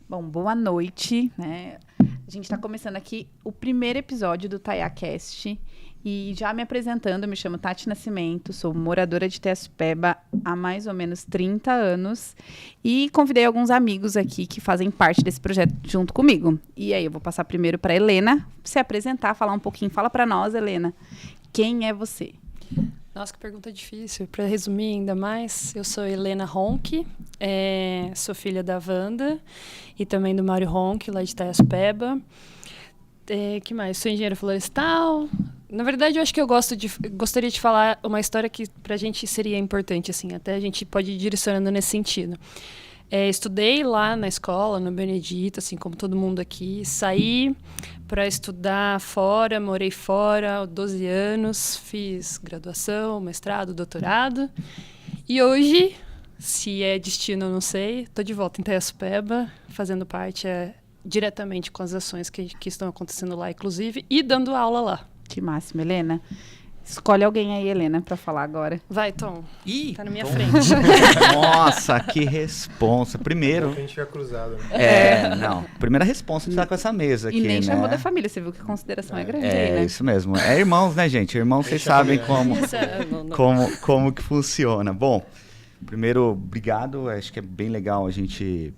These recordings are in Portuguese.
Bom, boa noite, né? A gente está começando aqui o primeiro episódio do TaiaCast e já me apresentando, eu me chamo Tati Nascimento, sou moradora de Itaiaçupeba há mais ou menos 30 anos e convidei alguns amigos aqui que fazem parte desse projeto junto comigo. E aí eu vou passar primeiro para a Helena se apresentar, falar um pouquinho. Fala para nós, Helena, quem é você? Nossa, que pergunta difícil. Para resumir ainda mais, eu sou Helena Ronck, sou filha da Wanda e também do Mário Ronck, lá de Itaiaçupeba. Que mais? Sou engenheira florestal. Na verdade, eu acho que gostaria de falar uma história que para a gente seria importante, assim, até a gente pode ir direcionando nesse sentido. Estudei lá na escola, no Benedito, assim como todo mundo aqui. Saí para estudar fora, morei fora 12 anos, fiz graduação, mestrado, doutorado. E hoje, se é destino, eu não sei, estou de volta em Itaiaçupeba, fazendo parte diretamente com as ações que estão acontecendo lá, inclusive, e dando aula lá. Que máximo, Helena. Escolhe alguém aí, Helena, para falar agora. Vai, Tom. Ih, tá na minha Tom. frente. Nossa, que responsa. Primeiro... A gente tiver cruzado, né? Não. Primeira responsa de estar com essa mesa aqui, E nem né? chamou da família, você viu que a consideração é grande aí, né? Isso mesmo. É irmãos, né, gente? Irmãos, vocês sabem como que funciona. Bom, primeiro, obrigado. Acho que é bem legal a gente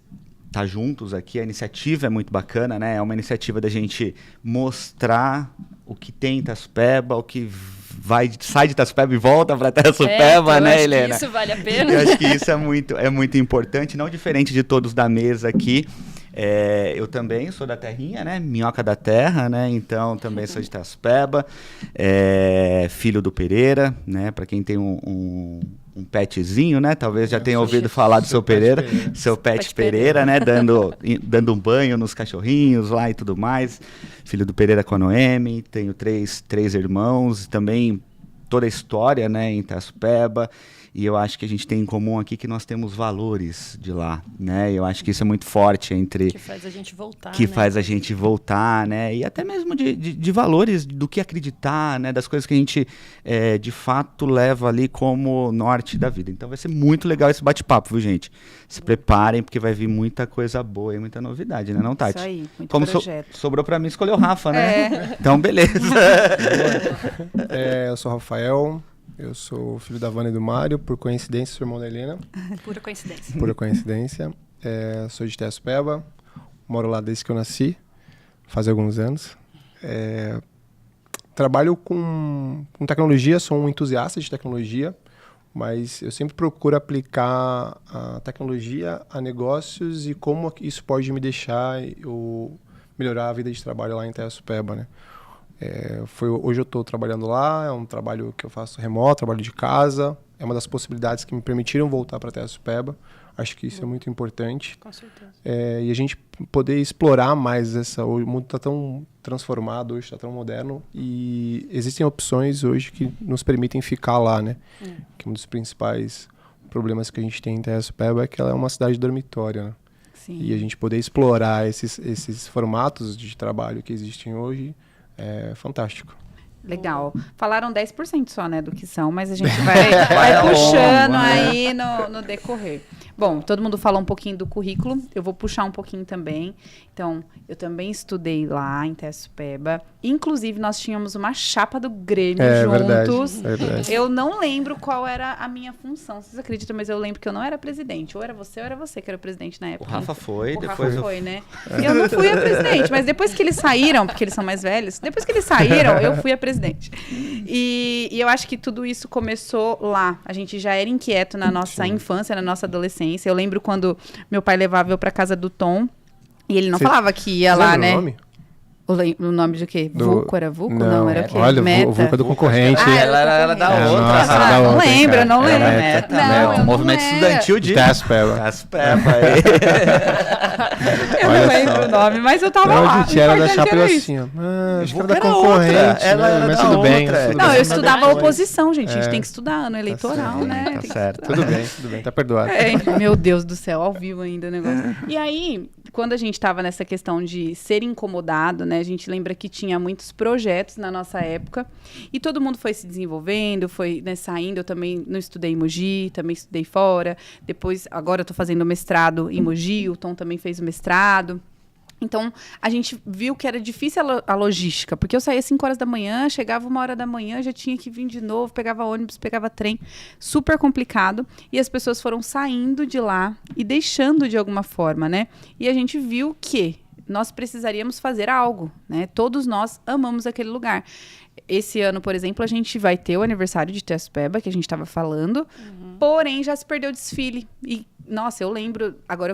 estar juntos aqui. A iniciativa é muito bacana, né? É uma iniciativa da gente mostrar o que tem em Itaiaçupeba, o que sai de Itaiaçupeba e volta para Itaiaçupeba, né, Helena? Isso vale a pena. Eu acho que isso é muito importante, não diferente de todos da mesa aqui. Eu também sou da terrinha, né? Minhoca da terra, né? Então também sou de Itaiaçupeba, filho do Pereira, né? Para quem tem um petzinho, né? Talvez já tenha ouvido falar do seu Pereira, seu Pet Pereira, né? Dando um banho nos cachorrinhos lá e tudo mais. Filho do Pereira com a Noemi, tenho três irmãos, também toda a história, né? Em Itaiaçupeba. E eu acho que a gente tem em comum aqui que nós temos valores de lá, né? Eu acho que isso é muito forte entre... Que faz a gente voltar, Que faz a gente voltar, né? E até mesmo de valores, do que acreditar, né? Das coisas que a gente, de fato, leva ali como norte da vida. Então vai ser muito legal esse bate-papo, viu, gente? Se preparem, porque vai vir muita coisa boa e muita novidade, né? Não, Tati? Isso aí, muito como projeto. Sobrou pra mim escolher o Rafa, né? Então, beleza. Eu sou o Rafael. Eu sou filho da Wanda e do Mário, por coincidência, sou irmão da Helena. Pura coincidência. Pura coincidência. Sou de Itaiaçupeba, moro lá desde que eu nasci, faz alguns anos. Trabalho com tecnologia, sou um entusiasta de tecnologia, mas eu sempre procuro aplicar a tecnologia a negócios e como isso pode me deixar ou melhorar a vida de trabalho lá em Itaiaçupeba, né? Hoje eu estou trabalhando lá, é um trabalho que eu faço remoto, trabalho de casa. É uma das possibilidades que me permitiram voltar para Itaiaçupeba. Acho que isso é muito importante. Com certeza. E a gente poder explorar mais o mundo está tão transformado hoje, está tão moderno. E existem opções hoje que nos permitem ficar lá, né? Que um dos principais problemas que a gente tem em Itaiaçupeba é que ela é uma cidade dormitória, né? Sim. E a gente poder explorar esses formatos de trabalho que existem hoje é fantástico. Legal. Falaram 10% só, né, do que são, mas a gente vai puxando aí no decorrer. Bom, todo mundo falou um pouquinho do currículo, eu vou puxar um pouquinho também. Então, eu também estudei lá em Itaiaçupeba. Inclusive, nós tínhamos uma chapa do Grêmio juntos. Verdade. Eu não lembro qual era a minha função, vocês acreditam, mas eu lembro que eu não era presidente. Ou era você que era o presidente na O época. Rafa foi, O depois Rafa foi, né? Eu não fui a presidente, mas depois que eles saíram, porque eles são mais velhos, depois que eles saíram, eu fui a presidente. E eu acho que tudo isso começou lá. A gente já era inquieto na nossa infância, na nossa adolescência. Eu lembro quando meu pai levava eu pra casa do Tom e ele não falava que ia lá, né? O nome de quê? Vulco? Era Vulco? Não, era o quê? Olha, Meta. o Vulco é do concorrente. Ela era da outra. Nossa, Rafa. da Não outra, lembro, cara. não lembro. Meta, Não, eu o movimento não era. estudantil de Itaiaçupeba. Itaiaçupeba. Eu não lembro o nome, mas eu tava lá. A gente era da chapa era assim, ó. Acho que era da Era concorrente, outra. Ela né? era Mas da tudo bem. outra. tudo Não, bem. eu estudava oposição, gente. A gente tem que estudar ano eleitoral, certo. né? Tá Tem que certo. estudar. Tudo bem, tá perdoado. Meu Deus do céu, ao vivo ainda o negócio. E aí, quando a gente estava nessa questão de ser incomodado, né? A gente lembra que tinha muitos projetos na nossa época e todo mundo foi se desenvolvendo, foi, né, saindo. Eu também não estudei em Mogi, também estudei fora. Depois, agora eu estou fazendo mestrado em Mogi, o Tom também fez o mestrado. Então, a gente viu que era difícil a logística, porque eu saía 5 horas da manhã, chegava 1 hora da manhã, já tinha que vir de novo, pegava ônibus, pegava trem, super complicado. E as pessoas foram saindo de lá e deixando de alguma forma, né? E a gente viu que nós precisaríamos fazer algo, né? Todos nós amamos aquele lugar. Esse ano, por exemplo, a gente vai ter o aniversário de Itaspeba, que a gente estava falando, porém já se perdeu o desfile. E, nossa, eu lembro, agora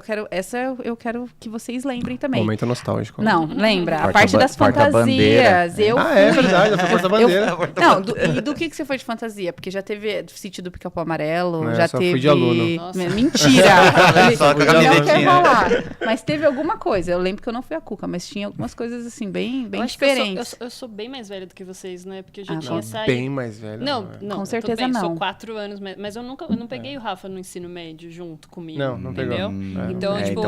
eu quero que vocês lembrem também. Momento nostálgico. Não, lembra? A parte das fantasias. É Eu é verdade, foi porta-bandeira. Não, e do que você foi de fantasia? Porque já teve do sítio do Pica-Pau Amarelo, já só teve... fui de aluno. Nossa. Mentira! Só com a Não quer camisetinha. falar. Mas teve alguma coisa. Eu lembro que eu não fui a Cuca, mas tinha algumas coisas assim, bem Eu acho que diferentes. eu sou bem mais velha do que vocês, né? Porque eu já Ah, tinha não, saído. Bem mais velho. Não, não. Com certeza eu tô bem, não. Sou 4 anos, mas eu não peguei o Rafa no ensino médio junto comigo. Não pegou. Entendeu? Então, tipo,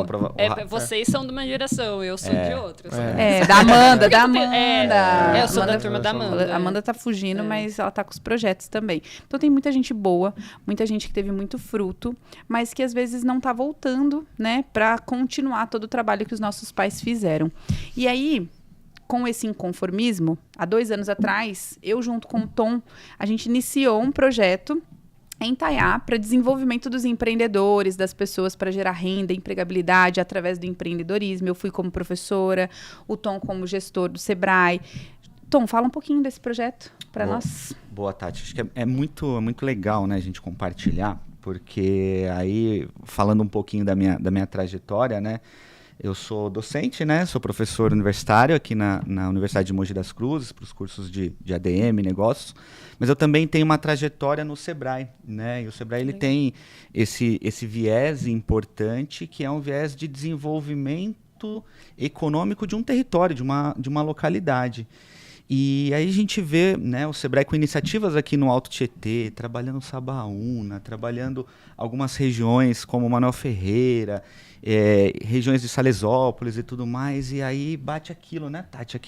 vocês são de uma geração, eu sou de outra. sabe? Da Amanda, da Porque- Amanda. eu sou da Amanda- turma da Amanda. A Amanda tá fugindo, mas ela tá com os projetos também. Então tem muita gente boa, muita gente que teve muito fruto, mas que às vezes não tá voltando, né, pra continuar todo o trabalho que os nossos pais fizeram. E aí, com esse inconformismo, há 2 anos atrás, eu junto com o Tom, a gente iniciou um projeto em Itaiá para desenvolvimento dos empreendedores, das pessoas para gerar renda, empregabilidade através do empreendedorismo. Eu fui como professora, o Tom como gestor do Sebrae. Tom, fala um pouquinho desse projeto para nós. Boa, Tati. Acho que é muito legal, né, a gente compartilhar, porque aí, falando um pouquinho da minha trajetória, né, eu sou docente, né, sou professor universitário aqui na Universidade de Mogi das Cruzes, para os cursos de ADM, negócios, mas eu também tenho uma trajetória no Sebrae, né, e o Sebrae ele tem esse viés importante, que é um viés de desenvolvimento econômico de um território, de uma localidade. E aí a gente vê, né, o Sebrae com iniciativas aqui no Alto Tietê, trabalhando Sabaúna, trabalhando algumas regiões como Manoel Ferreira, regiões de Salesópolis e tudo mais, e aí bate aquilo, né, Tati?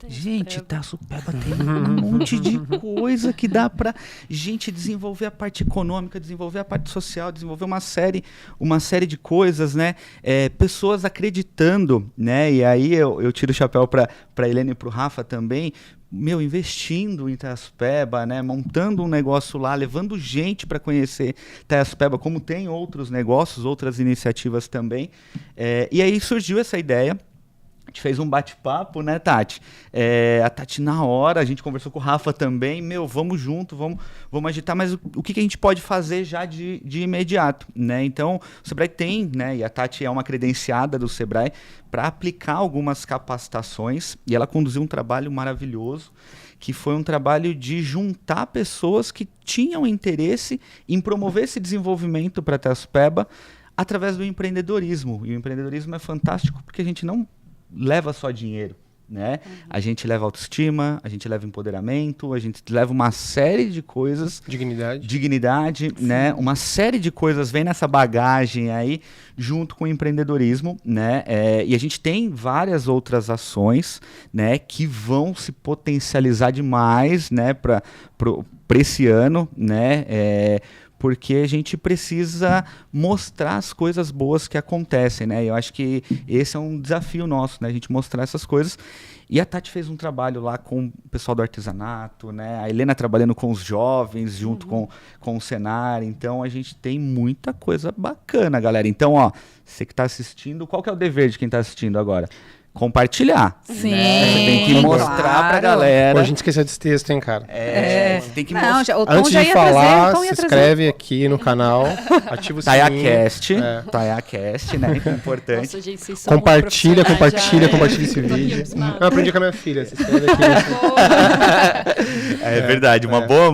Gente, Itaspeba tem um monte de coisa que dá pra gente desenvolver a parte econômica, desenvolver a parte social, desenvolver uma série de coisas, né? Pessoas acreditando, né? E aí eu tiro o chapéu pra Helena e pro Rafa também, investindo em Itaspeba, né, montando um negócio lá, levando gente para conhecer Itaspeba, como tem outros negócios, outras iniciativas também. E aí surgiu essa ideia. A gente fez um bate-papo, né, Tati? A Tati, na hora, a gente conversou com o Rafa também, vamos junto, vamos agitar, mas o que a gente pode fazer já de imediato, né? Então, o Sebrae tem, né, e a Tati é uma credenciada do Sebrae, para aplicar algumas capacitações, e ela conduziu um trabalho maravilhoso, que foi um trabalho de juntar pessoas que tinham interesse em promover esse desenvolvimento para Itaspeba através do empreendedorismo. E o empreendedorismo é fantástico porque a gente não leva só dinheiro, né? A gente leva autoestima, a gente leva empoderamento, a gente leva uma série de coisas. Dignidade, né? Uma série de coisas vem nessa bagagem aí, junto com o empreendedorismo, né? E a gente tem várias outras ações, né, que vão se potencializar demais, né, para esse ano, né? Porque a gente precisa mostrar as coisas boas que acontecem, né? Eu acho que esse é um desafio nosso, né? A gente mostrar essas coisas. E a Tati fez um trabalho lá com o pessoal do artesanato, né? A Helena trabalhando com os jovens, junto com o Senar. Então, a gente tem muita coisa bacana, galera. Então, ó, você que está assistindo, qual que é o dever de quem está assistindo agora? Compartilhar. Sim. Né? Você tem que mostrar pra galera. Pô, a gente esqueceu desse texto, hein, cara? Você tem que mostrar. O Tom Antes já de ia falar, trazer, se inscreve aqui no canal, ativa o sininho. TaiaCast, né? Importante. Nossa, gente, vocês são Compartilha esse Tô aqui vídeo. abismada. Eu aprendi com a minha filha, se inscreve aqui. É verdade, uma boa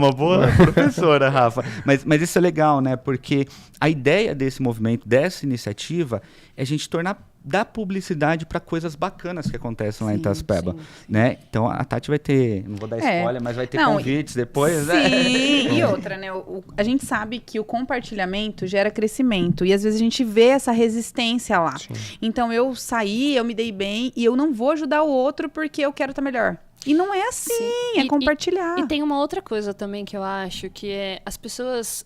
professora, Rafa. Mas isso é legal, né? Porque a ideia desse movimento, dessa iniciativa, é a gente tornar dar publicidade para coisas bacanas que acontecem lá em Sim, Itaspeba, sim. né? Então a Tati vai ter, não vou dar spoiler, mas vai ter convites depois, né? Sim, e outra, né? A gente sabe que o compartilhamento gera crescimento e às vezes a gente vê essa resistência lá. Sim. Então eu saí, eu me dei bem e eu não vou ajudar o outro porque eu quero estar melhor. E não é assim, Sim. é compartilhar. E tem uma outra coisa também que eu acho, que é as pessoas,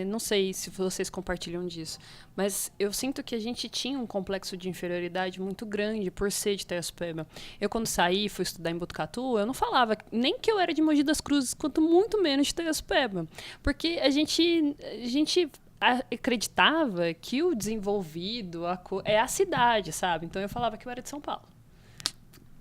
não sei se vocês compartilham disso, mas eu sinto que a gente tinha um complexo de inferioridade muito grande por ser de Itaspeba. Eu, quando saí e fui estudar em Botucatu, eu não falava nem que eu era de Mogi das Cruzes, quanto muito menos de Itaspeba. Porque a gente acreditava que o desenvolvido é a cidade, sabe? Então eu falava que eu era de São Paulo.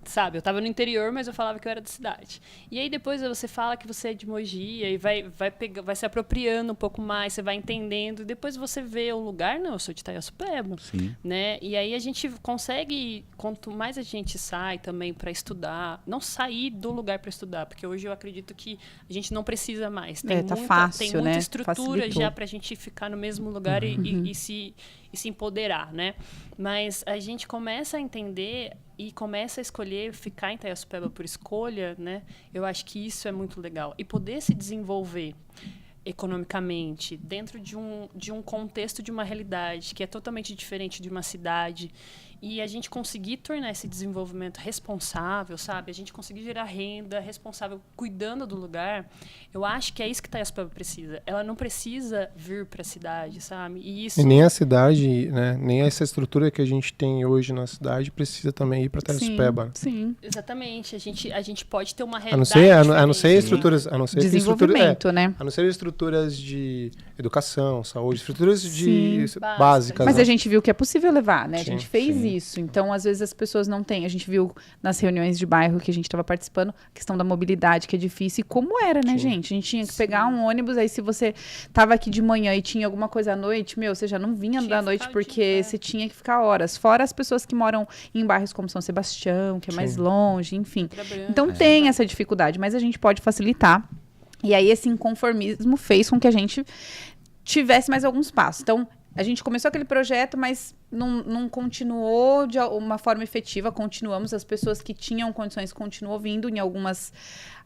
Sabe, eu tava no interior, mas eu falava que eu era da cidade. E aí depois você fala que você é de Mogi, e vai se apropriando um pouco mais, você vai entendendo, e depois você vê o lugar, não, eu sou de Itaspeba, né? E aí a gente consegue, quanto mais a gente sai também para estudar, não sair do lugar para estudar, porque hoje eu acredito que a gente não precisa mais. Tem tá muita, fácil, tem muita né? estrutura Facilitou. já pra gente ficar no mesmo lugar e se empoderar, né? Mas a gente começa a entender e começa a escolher ficar em Itaspeba por escolha, né? Eu acho que isso é muito legal. E poder se desenvolver economicamente dentro de um contexto, de uma realidade que é totalmente diferente de uma cidade, e a gente conseguir tornar esse desenvolvimento responsável, sabe? A gente conseguir gerar renda responsável, cuidando do lugar. Eu acho que é isso que Itaspeba precisa. Ela não precisa vir para a cidade, sabe? E nem a cidade, né? Nem essa estrutura que a gente tem hoje na cidade precisa também ir para Itaspeba. Sim. Exatamente. A gente pode ter uma A realidade não ser estruturas, Desenvolvimento, né? A não ser estruturas de educação, saúde, estruturas de Sim, básicas. Mas né? a gente viu que é possível levar, né? A Sim, gente fez sim. isso. Então, às vezes, as pessoas não têm. A gente viu nas reuniões de bairro que a gente estava participando, a questão da mobilidade, que é difícil. E como era, né, gente? A gente tinha que pegar um ônibus, aí se você tava aqui de manhã e tinha alguma coisa à noite, você já não vinha da noite porque você tinha que ficar horas. Fora as pessoas que moram em bairros como São Sebastião, que é mais longe, enfim. Então, tem essa dificuldade, mas a gente pode facilitar. E aí, esse inconformismo fez com que a gente tivesse mais alguns passos. Então, a gente começou aquele projeto, mas não continuou de uma forma efetiva. Continuamos, as pessoas que tinham condições continuam vindo em algumas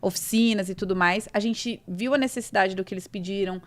oficinas e tudo mais. A gente viu a necessidade do que eles pediram,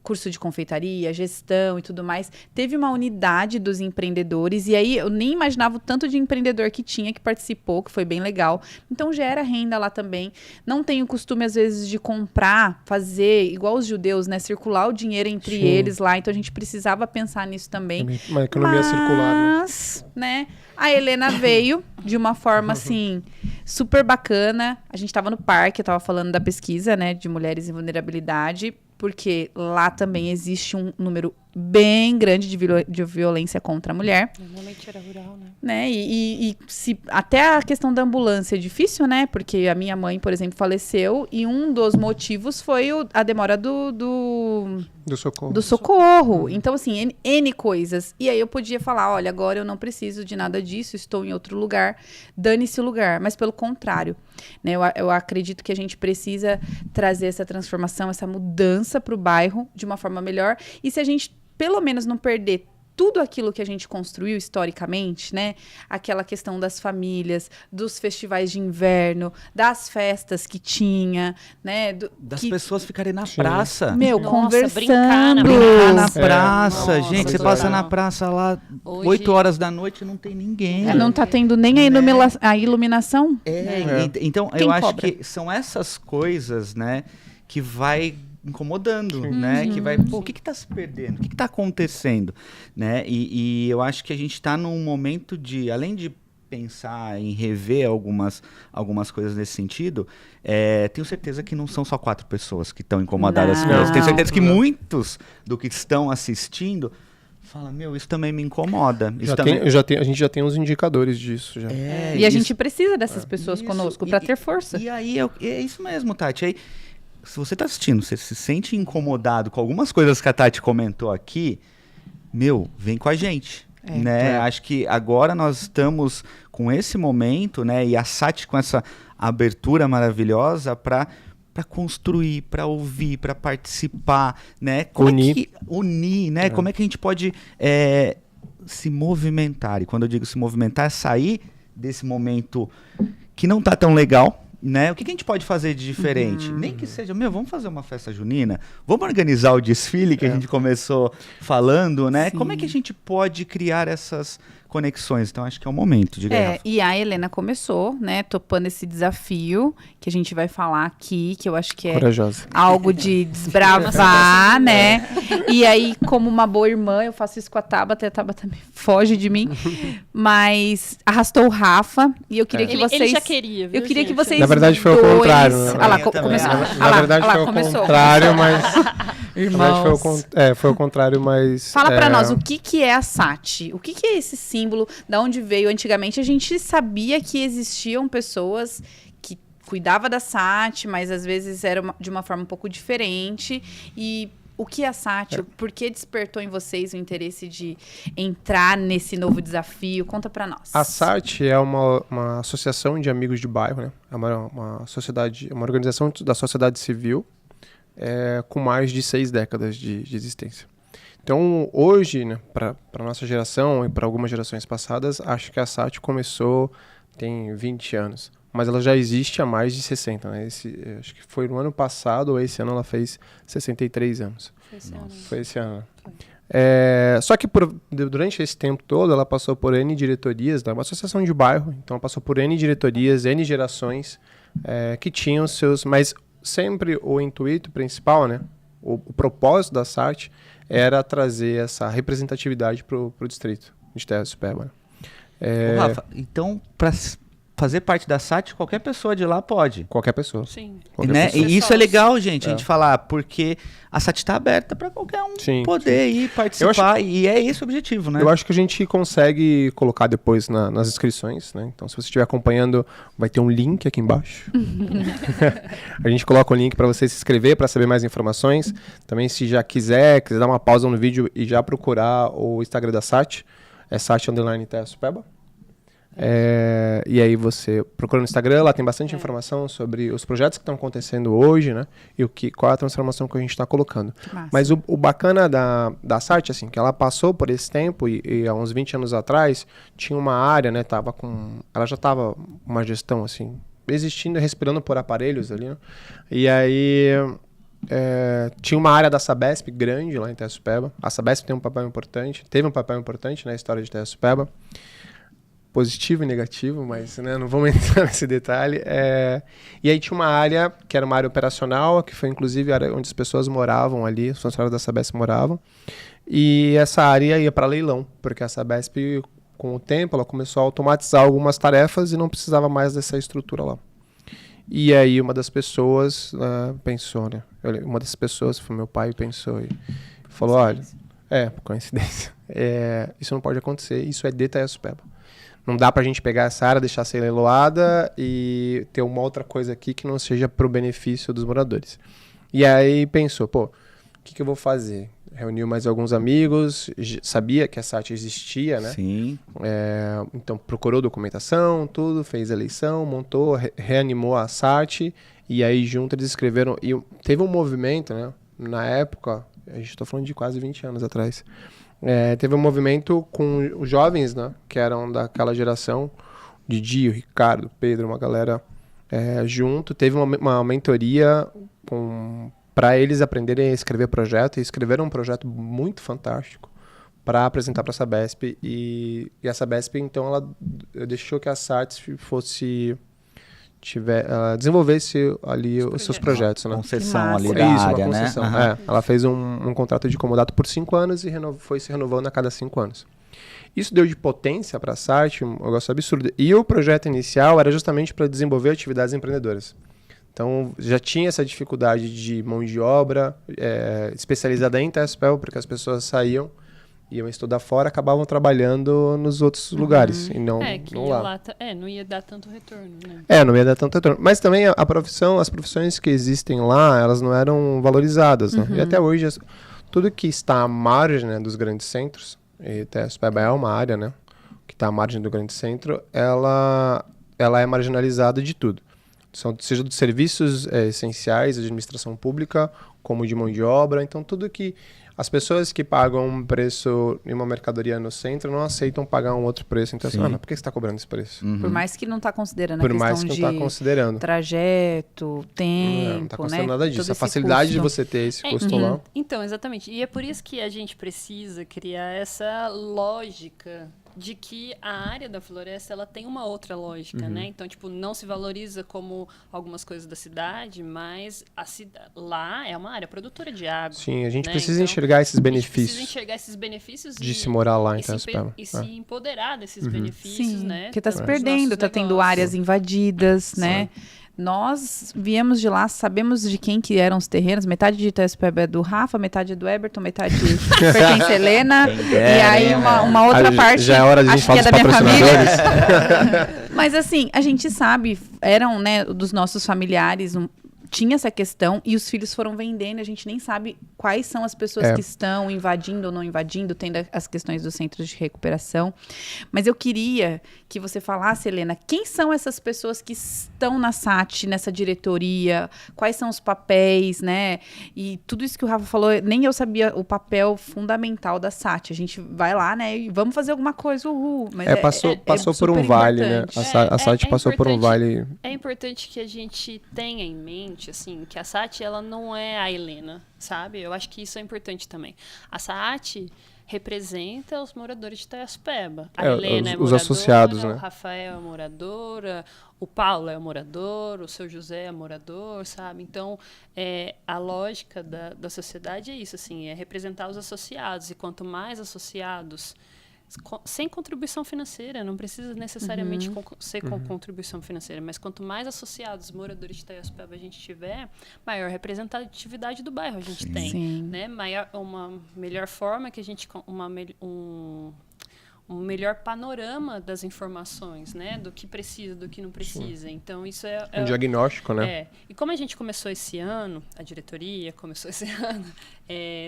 curso de confeitaria, gestão e tudo mais. Teve uma unidade dos empreendedores, e aí eu nem imaginava o tanto de empreendedor que tinha, que participou, que foi bem legal. Então gera renda lá também. Não tenho costume, às vezes, de comprar, fazer, igual os judeus, né? Circular o dinheiro entre eles lá. Então a gente precisava pensar nisso também. Uma economia circular. Mas, né? A Helena veio de uma forma, assim, super bacana. A gente estava no parque, eu estava falando da pesquisa, né? De mulheres em vulnerabilidade, porque lá também existe um número bem grande de violência contra a mulher. Normalmente era rural, né? E se, até a questão da ambulância é difícil, né? Porque a minha mãe, por exemplo, faleceu e um dos motivos foi a demora do socorro. Então, assim, N coisas. E aí eu podia falar, olha, agora eu não preciso de nada disso, estou em outro lugar, dane-se o lugar. Mas pelo contrário, né? Eu acredito que a gente precisa trazer essa transformação, essa mudança para o bairro de uma forma melhor. E se a gente, pelo menos, não perder tudo aquilo que a gente construiu historicamente, né? Aquela questão das famílias, dos festivais de inverno, das festas que tinha, né? Das pessoas ficarem na praça. Conversando. Brincar na praça. Nossa, gente, você passa na praça lá, hoje, 8 horas da noite e não tem ninguém. Não tá tendo nem a iluminação. Então, Quem eu acho cobra? que são essas coisas, né, que vai incomodando, né? Que vai, o que tá se perdendo? O que tá acontecendo? Né? E eu acho que a gente tá num momento de, além de pensar em rever algumas coisas nesse sentido, tenho certeza que não são só 4 pessoas que estão incomodadas com isso. Tenho certeza que muitos do que estão assistindo fala, isso também me incomoda. A gente já tem uns indicadores disso. Já. E a gente precisa dessas pessoas conosco para ter força. E aí, é isso mesmo, Tati. Aí, se você está assistindo, você se sente incomodado com algumas coisas que a Tati comentou aqui, vem com a gente. Né? Acho que agora nós estamos com esse momento, né? E a Sati com essa abertura maravilhosa para construir, para ouvir, para participar, né? Unir, né? Como é que a gente pode se movimentar. E quando eu digo se movimentar, é sair desse momento que não tá tão legal, né? O que a gente pode fazer de diferente? Nem que seja, vamos fazer uma festa junina, vamos organizar o desfile que a gente começou falando, né? Sim. Como é que a gente pode criar essas conexões? Então, acho que é o momento, diga aí, Rafa. E a Helena começou, né, topando esse desafio que a gente vai falar aqui, que eu acho que é Corajosa. algo de desbravar, né? E aí, como uma boa irmã, eu faço isso com a Tabata, e a Tabata também foge de mim, mas arrastou o Rafa, e eu queria que vocês... Ele já queria, viu, Eu queria gente? que vocês Na verdade, foi o dois... contrário, né? Ah lá, Eu também. começou. Na verdade, foi o contrário, mas... Irmãos. Foi o contrário, mas... Fala pra nós, o que é a Sati? O que é esse símbolo? Da onde veio? Antigamente a gente sabia que existiam pessoas que cuidavam da Sati, mas às vezes era de uma forma um pouco diferente. E o que é a Sati? Por que despertou em vocês o interesse de entrar nesse novo desafio? Conta pra nós. A Sati é uma associação de amigos de bairro, né? É uma sociedade, uma organização da sociedade civil com mais de 6 décadas de existência. Então, hoje, né, para a nossa geração e para algumas gerações passadas, acho que a Sati começou, tem 20 anos. Mas ela já existe há mais de 60, né? Acho que foi no ano passado, ou esse ano ela fez 63 anos. Foi esse ano. Só que durante esse tempo todo, ela passou por N diretorias, né? Uma associação de bairro, então ela passou por N diretorias, N gerações que tinham seus... Mas sempre o intuito principal, né? O propósito da Sati era trazer essa representatividade para o distrito de Itaiaçupeba. Ô, Rafa, então, para fazer parte da Sati, qualquer pessoa de lá pode. Qualquer pessoa. Sim. Né? E isso é legal, gente, a gente falar, porque a Sati está aberta para qualquer um poder ir participar, e é esse o objetivo, né? Eu acho que a gente consegue colocar depois nas inscrições, né? Então, se você estiver acompanhando, vai ter um link aqui embaixo. A gente coloca o link para você se inscrever, para saber mais informações. Também, se já quiser dar uma pausa no vídeo e já procurar o Instagram da Sati, é Sati_Itaiaçupeba. E aí você procura no Instagram, lá tem bastante informação sobre os projetos que estão acontecendo hoje, né? E qual é a transformação que a gente está colocando. Mas o bacana da Sati, assim, que ela passou por esse tempo e há uns 20 anos atrás tinha uma área, né? Ela já estava uma gestão, assim, existindo e respirando por aparelhos ali, né? E aí tinha uma área da Sabesp grande lá em Itaiaçupeba. A Sabesp teve um papel importante na história de Itaiaçupeba. Positivo e negativo, mas né, não vamos entrar nesse detalhe. E aí tinha uma área que era uma área operacional, que foi inclusive a área onde as pessoas moravam ali, os funcionários da Sabesp moravam. E essa área ia para leilão, porque a Sabesp, com o tempo, ela começou a automatizar algumas tarefas e não precisava mais dessa estrutura lá. E aí uma das pessoas pensou, né? Uma das pessoas, foi meu pai, pensou e falou, olha, coincidência, isso não pode acontecer, isso é de Itaiaçupeba. Não dá pra gente pegar essa área, deixar ser leiloada e ter uma outra coisa aqui que não seja pro benefício dos moradores. E aí pensou, o que eu vou fazer? Reuniu mais alguns amigos, sabia que a Sati existia, né? Sim. Então procurou documentação, tudo, fez eleição, montou, reanimou a Sati e aí junto eles escreveram. E teve um movimento, né? Na época, a gente tá falando de quase 20 anos atrás. Teve um movimento com os jovens, né, que eram daquela geração, Didi, o Ricardo, Pedro, uma galera junto. Teve uma mentoria para eles aprenderem a escrever projeto, e escreveram um projeto muito fantástico para apresentar para a Sabesp. E a Sabesp, então, ela deixou que a Sati desenvolvesse ali os seus projetos, né? Concessão ali da área, né? Ela fez um contrato de comodato por 5 anos e foi se renovando a cada 5 anos. Isso deu de potência para a Sati, um negócio absurdo. E o projeto inicial era justamente para desenvolver atividades empreendedoras. Então, já tinha essa dificuldade de mão de obra especializada em Itaiaçupeba, porque as pessoas saíam, iam estudar fora, acabavam trabalhando nos outros lugares e não lá. Não ia dar tanto retorno, né? Não ia dar tanto retorno. Mas também as profissões que existem lá, elas não eram valorizadas, né? E até hoje, tudo que está à margem, né, dos grandes centros, e Itaiaçupeba é uma área, né, que está à margem do grande centro, ela é marginalizada de tudo. Seja dos serviços essenciais, administração pública, como de mão de obra. Então, tudo que As pessoas que pagam um preço em uma mercadoria no centro não aceitam pagar um outro preço. Então, assim, mas por que você está cobrando esse preço? Por mais que não está considerando Por a questão mais que não está considerando. trajeto, tempo, Não está considerando nada disso. Todo A esse facilidade de custo. você ter esse custo lá. Então, exatamente. E é por isso que a gente precisa criar essa lógica de que a área da floresta ela tem uma outra lógica, né? Então, tipo, não se valoriza como algumas coisas da cidade, mas lá é uma área produtora de água. Sim, a gente né? precisa Então, enxergar esses a gente benefícios precisa enxergar esses benefícios de se morar lá em e Itaspeba. se empoderar desses benefícios, Sim, né? porque está se dos perdendo, nossos está tendo negócios. áreas invadidas, né? Nós viemos de lá, sabemos de quem que eram os terrenos. Metade de Itaspeba é do Rafa, metade é do Everton, metade pertence a Helena. E aí uma outra parte, Já é hora de a gente acho que falar é dos da minha família. patrocinadores. Mas assim, a gente sabe, eram, né, dos nossos familiares, tinha essa questão e os filhos foram vendendo, a gente nem sabe quais são as pessoas que estão invadindo ou não invadindo, tendo as questões dos centros de recuperação. Mas eu queria que você falasse, Helena, quem são essas pessoas que estão na SAT, nessa diretoria, quais são os papéis, né? E tudo isso que o Rafa falou, nem eu sabia o papel fundamental da SAT. A gente vai lá, né, e vamos fazer alguma coisa, uhul. Mas passou por um vale, né? A SAT passou por um vale. É importante que a gente tenha em mente, assim, que a SAT, ela não é a Helena, sabe? Eu acho que isso é importante também. A SAT representa os moradores de Itaspeba. A Helena é os moradora, associados, né? O Rafael é moradora, o Paulo é morador, o seu José é morador, sabe? Então, a lógica da sociedade é isso, assim, é representar os associados. E quanto mais associados, sem contribuição financeira, não precisa necessariamente ser com contribuição financeira, mas quanto mais associados moradores de Itaspeba a gente tiver, maior representatividade do bairro a gente tem, né? Uma melhor forma que a gente um melhor panorama das informações, né? Do que precisa, do que não precisa. Então, isso é um diagnóstico, né? E como a gente começou esse ano, a diretoria começou esse ano,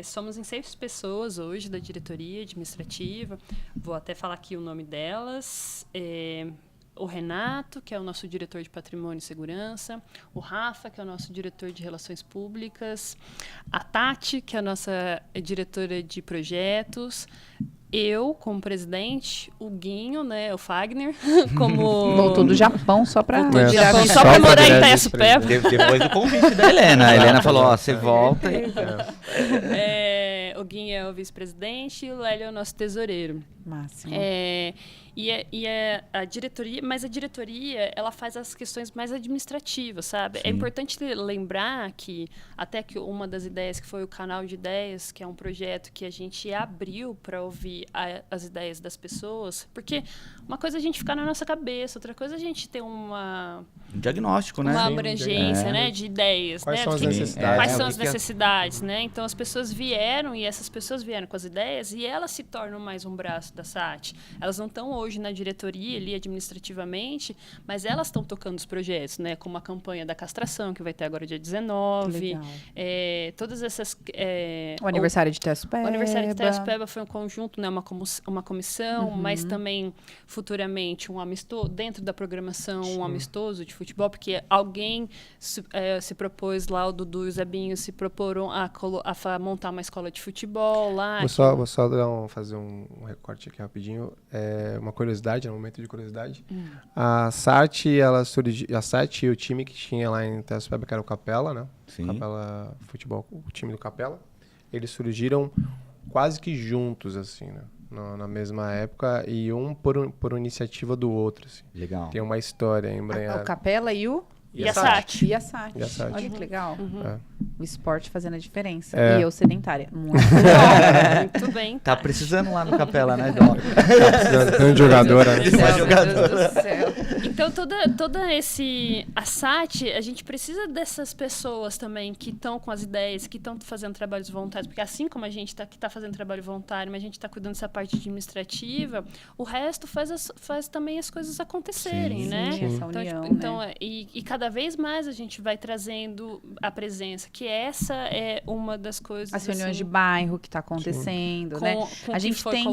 somos em 6 pessoas hoje da diretoria administrativa. Vou até falar aqui o nome delas. O Renato, que é o nosso diretor de Patrimônio e Segurança, o Rafa, que é o nosso diretor de Relações Públicas, a Tati, que é a nossa diretora de Projetos, eu como presidente, o Guinho, né, o Fagner, como... Voltou do Japão só para só para morar em Itaspeba. Depois do convite da Helena. A Helena falou, ó, você volta. O Guinho é o vice-presidente e o Lélio é o nosso tesoureiro. Máximo. A diretoria, mas a diretoria, ela faz as questões mais administrativas, sabe? É importante lembrar que, até que uma das ideias, que foi o Canal de Ideias, que é um projeto que a gente abriu para ouvir as ideias das pessoas, porque uma coisa é a gente ficar na nossa cabeça, outra coisa é a gente ter um diagnóstico, né? Uma abrangência, né, de ideias. Quais né? são as necessidades? Quais são as necessidades, né? Então, as pessoas vieram, e essas pessoas vieram com as ideias, e elas se tornam mais um braço da SAT. Elas não estão hoje na diretoria, ali administrativamente, mas elas estão tocando os projetos, né? Como a campanha da castração, que vai ter agora dia 19. Todas essas... o aniversário de Itaspeba. O aniversário de Itaspeba foi um conjunto, né? Uma comissão, mas também, futuramente, um amistoso, dentro da programação, um amistoso de futebol, porque alguém se propôs lá, o Dudu e o Zebinho se proporam a montar uma escola de futebol lá. Vou só fazer um recorte aqui rapidinho. Uma curiosidade, um momento de curiosidade. A SAT, a SAT e o time que tinha lá em Itaspeba, que era o Capela, né? Sim. Capela Futebol, o time do Capela. Eles surgiram quase que juntos, assim, né? Na mesma época, e por iniciativa do outro, assim. Legal. Tem uma história embranhada. O Capela e a SAT. E a SAT. Olha que legal. O esporte fazendo a diferença. E eu sedentária. Muito bom. Muito bem. Tá precisando lá no Capela, né, Tá precisando de jogadora, né? Meu Deus do céu. Então, a SAT, a gente precisa dessas pessoas também que estão com as ideias, que estão fazendo trabalhos voluntários, porque assim como a gente que está fazendo trabalho voluntário, mas a gente está cuidando dessa parte administrativa, o resto faz também as coisas acontecerem, né? Essa união, né? E cada vez mais a gente vai trazendo a presença, que essa é uma das coisas... As reuniões de bairro que está acontecendo, né? A gente tem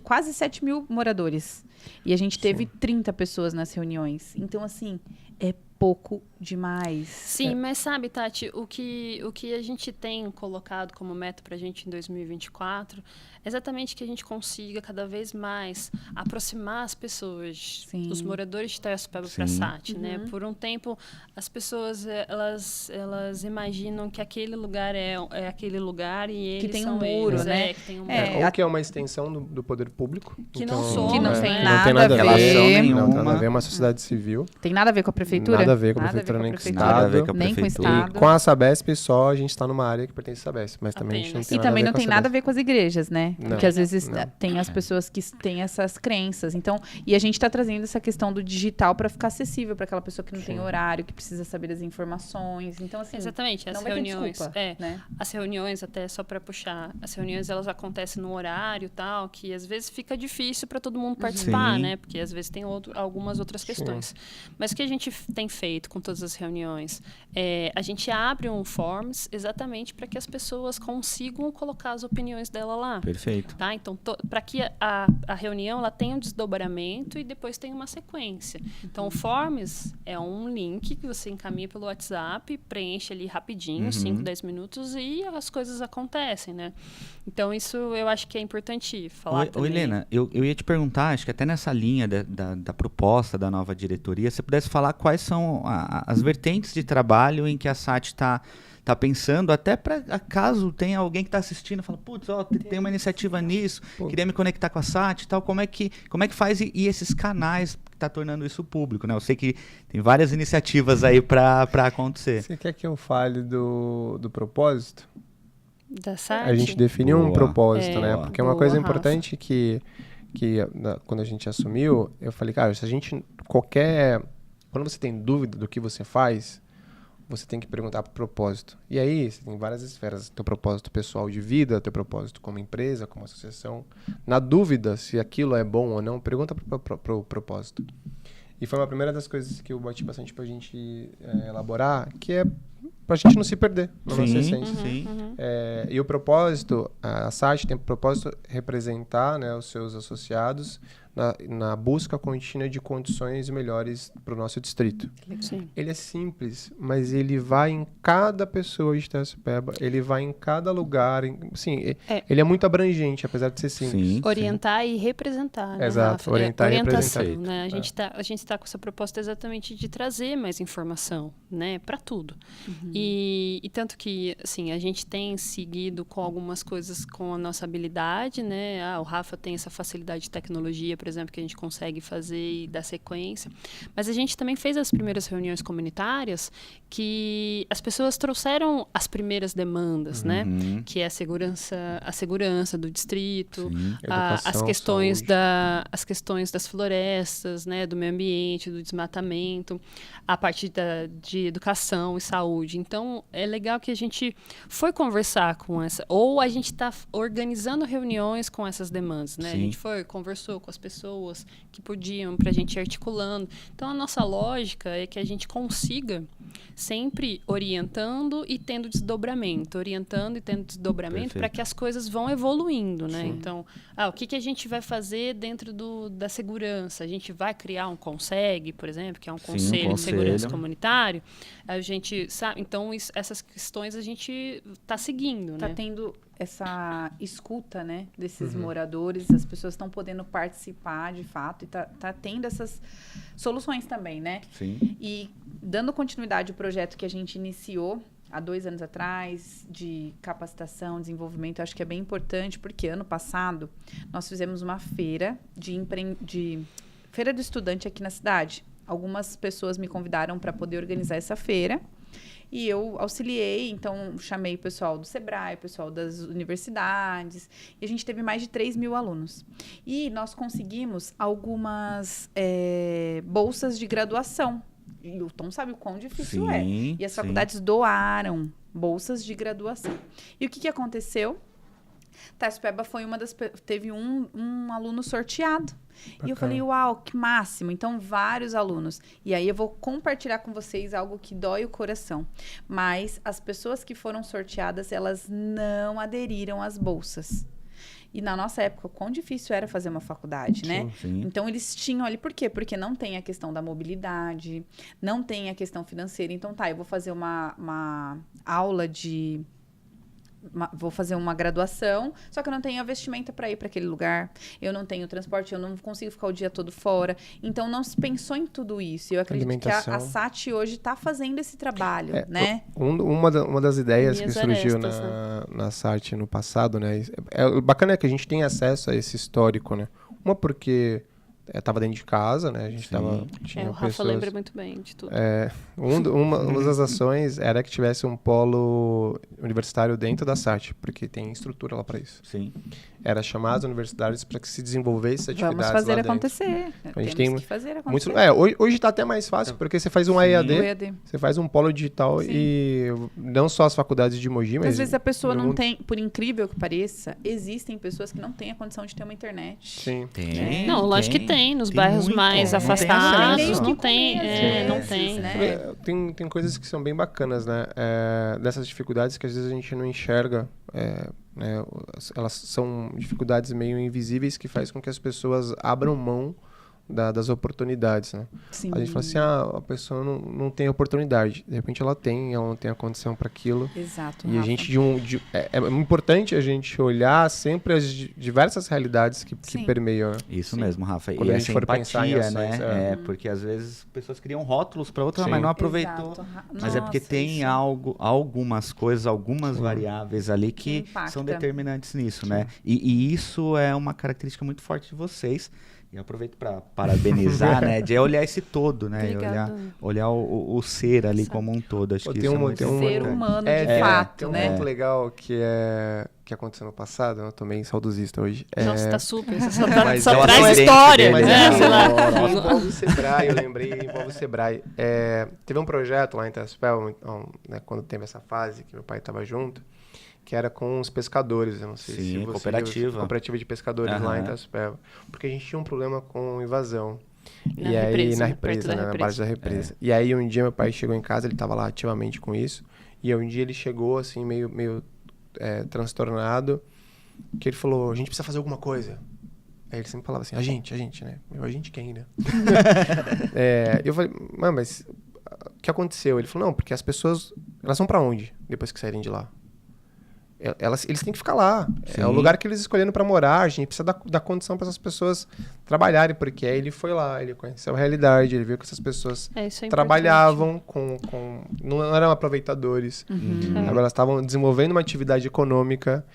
quase 7 mil moradores. E a gente teve 30 pessoas nas reuniões. Então, assim, é pouco demais. Sim, mas sabe, Tati, o que a gente tem colocado como meta para a gente em 2024 é exatamente que a gente consiga cada vez mais aproximar as pessoas, Sim. os moradores de Itaiaçupeba para a SAT, né? Por um tempo, as pessoas elas imaginam que aquele lugar é aquele lugar e eles que tem são um muro, eles, né? que tem um muro. Ou que é uma extensão do poder público. Que então, não somos, que não né? tem não nada, tem nada a a ver. Relação ver. nenhuma. Não tem nada a ver, é uma sociedade civil. Tem nada a ver com a prefeitura? Nada a ver com a Nada prefeitura, nem com o prefeitura. Nada a ver com a Nem com o prefeitura. Estado. E com a Sabesp só, a gente está numa área que pertence à Sabesp, mas também a gente não Apenas. tem E nada também a ver não com a tem nada a Sabesp. ver com as igrejas, né? Não. Porque às vezes Não. tem as pessoas que têm essas crenças. Então, e a gente está trazendo essa questão do digital para ficar acessível para aquela pessoa que não tem horário, que precisa saber das informações. Então, assim, Exatamente, as não vai ter reuniões. desculpa, né? As reuniões, até só para puxar, as reuniões elas acontecem no horário tal, que às vezes fica difícil para todo mundo participar, Sim. né? Porque às vezes tem algumas outras questões. Mas o que a gente tem feito com todas as reuniões a gente abre um forms exatamente para que as pessoas consigam colocar as opiniões dela lá. Perfeito. Tá? Então, para que a reunião ela tenha um desdobramento e depois tem uma sequência. Então, o Forms é um link que você encaminha pelo WhatsApp, preenche ali rapidinho, 5, 10 minutos, e as coisas acontecem, né? Então, isso eu acho que é importante falar Ô, também. Helena, eu ia te perguntar, acho que até nessa linha da proposta da nova diretoria, se você pudesse falar quais são as vertentes de trabalho em que a SAT está pensando, até para caso tenha alguém que está assistindo e fala, putz, tem uma iniciativa nisso, queria me conectar com a SAT e tal, como é que faz e esses canais que está tornando isso público, né? Eu sei que tem várias iniciativas aí para acontecer. Você quer que eu fale do propósito? Da SAT? A gente definiu um Boa. propósito, né? Boa. Porque é uma Boa, coisa Rafa. importante que quando a gente assumiu, eu falei, cara, se a gente quando você tem dúvida do que você faz, você tem que perguntar pro propósito. E aí, você tem várias esferas. Teu propósito pessoal de vida, teu propósito como empresa, como associação. Na dúvida se aquilo é bom ou não, pergunta pro propósito. E foi uma primeira das coisas que eu bati bastante pra gente elaborar, que é pra gente não se perder na nossa essência. Sim. E o propósito, a SAT tem o propósito representar, né, os seus associados na busca contínua de condições melhores para o nosso distrito. Sim. Ele é simples, mas ele vai em cada pessoa de Itaiaçupeba, ele vai em cada lugar. Ele é muito abrangente, apesar de ser simples. Sim. Orientar e representar, né, Exato, Rafa? orientar e orientação, representar. né? A gente tá com essa proposta exatamente de trazer mais informação, né, para tudo. E tanto que, assim, a gente tem seguido com algumas coisas com a nossa habilidade, né? O Rafa tem essa facilidade de tecnologia, por exemplo, que a gente consegue fazer e dar sequência. Mas a gente também fez as primeiras reuniões comunitárias que as pessoas trouxeram as primeiras demandas, né? Que é a segurança do distrito, Educação, as questões das florestas, né? Do meio ambiente, do desmatamento, a parte de educação e saúde. Então, é legal que a gente foi conversar com ou a gente está organizando reuniões com essas demandas, né? Sim. A gente conversou com as pessoas que podiam, para a gente ir articulando. Então, a nossa lógica é que a gente consiga sempre orientando e tendo desdobramento, para que as coisas vão evoluindo, né? Então, o que a gente vai fazer dentro da segurança? A gente vai criar um CONSEG, por exemplo, que é um conselho de segurança comunitário. A gente sabe, então essas questões a gente está seguindo, Tá né? tendo essa escuta, né, desses moradores, as pessoas estão podendo participar de fato e tá tendo essas soluções também, né? Sim. E dando continuidade ao projeto que a gente iniciou há 2 anos atrás, de capacitação, desenvolvimento, eu acho que é bem importante, porque ano passado nós fizemos uma feira de feira do estudante aqui na cidade. Algumas pessoas me convidaram para poder organizar essa feira. E eu auxiliei, então chamei o pessoal do Sebrae, o pessoal das universidades, e a gente teve mais de 3.000 alunos. E nós conseguimos algumas bolsas de graduação. E o Tom sabe o quão difícil é. E as faculdades doaram bolsas de graduação. E o que aconteceu? Itaiaçupeba foi teve um aluno sorteado. E eu falei, uau, que máximo. Então, vários alunos. E aí eu vou compartilhar com vocês algo que dói o coração. Mas as pessoas que foram sorteadas, elas não aderiram às bolsas. E na nossa época, o quão difícil era fazer uma faculdade, né? Sim. Então, eles tinham ali... Por quê? Porque não tem a questão da mobilidade, não tem a questão financeira. Então, eu vou fazer uma aula de... vou fazer uma graduação, só que eu não tenho a vestimenta para ir para aquele lugar, eu não tenho transporte, eu não consigo ficar o dia todo fora. Então, não se pensou em tudo isso. Eu acredito que a SAT hoje está fazendo esse trabalho, né? Uma das ideias que surgiu arestas, na SAT no passado, né? O bacana é que a gente tem acesso a esse histórico, né? Uma porque estava dentro de casa, né? A gente tinha o Rafa pessoas... lembra muito bem de tudo. Uma das ações era que tivesse um polo universitário dentro da SAT, porque tem estrutura lá para isso. Sim. Era chamar as universidades para que se desenvolvesse atividades Vamos fazer lá dentro. acontecer. A gente Temos que fazer acontecer. Hoje está até mais fácil, porque você faz um EAD, você faz um polo digital. Sim. E não só as faculdades de Mogi, mas... Às vezes a pessoa não tem, por incrível que pareça, existem pessoas que não têm a condição de ter uma internet. Sim. Tem. Não, lógico que tem. Nos bairros mais afastados, não tem. Não tem. Né? Tem coisas que são bem bacanas, né? Dessas dificuldades que às vezes a gente não enxerga. Né? Elas são dificuldades meio invisíveis que faz com que as pessoas abram mão das oportunidades, né? Sim. A gente fala assim, a pessoa não tem oportunidade. De repente ela não tem a condição para aquilo. Exato, E Rafa. a gente, é importante a gente olhar sempre as diversas realidades que permeiam, né? Isso mesmo, Rafa. Quando e a gente for pensar em ações, né? Porque às vezes pessoas criam rótulos para outra, mas não aproveitou. Exato. Mas é porque tem algumas coisas, algumas variáveis ali que são determinantes nisso, né? E isso é uma característica muito forte de vocês. E eu aproveito para parabenizar, né? De olhar esse todo, né? Olhar o ser ali como um todo. Acho que isso é muito ser humano, de fato, né? Tem um ponto legal que aconteceu no passado. Eu tô meio saudosista hoje. Nossa, tá super. Mas só traz história, mas né? Sei lá. Envolve o Sebrae, eu lembrei, envolve o Sebrae. Teve um projeto lá em Itaspel, né, quando teve essa fase que meu pai estava junto, que era com os pescadores, eu não sei se você... Cooperativa de pescadores lá em Itaspel. Porque a gente tinha um problema com invasão. Na represa, né, na base da represa. E aí um dia meu pai chegou em casa, ele estava lá ativamente com isso, e um dia ele chegou assim, meio transtornado, que ele falou, a gente precisa fazer alguma coisa. Aí ele sempre falava assim, a gente, né? A gente quem, né? Eu falei, mas o que aconteceu? Ele falou, não, porque as pessoas, elas vão pra onde depois que saírem de lá? Eles têm que ficar lá. Sim. É o lugar que eles escolheram para morar. A gente precisa dar condição para essas pessoas trabalharem, porque aí ele foi lá, ele conheceu a realidade, ele viu que essas pessoas trabalhavam não eram aproveitadores. Agora elas estavam desenvolvendo uma atividade econômica.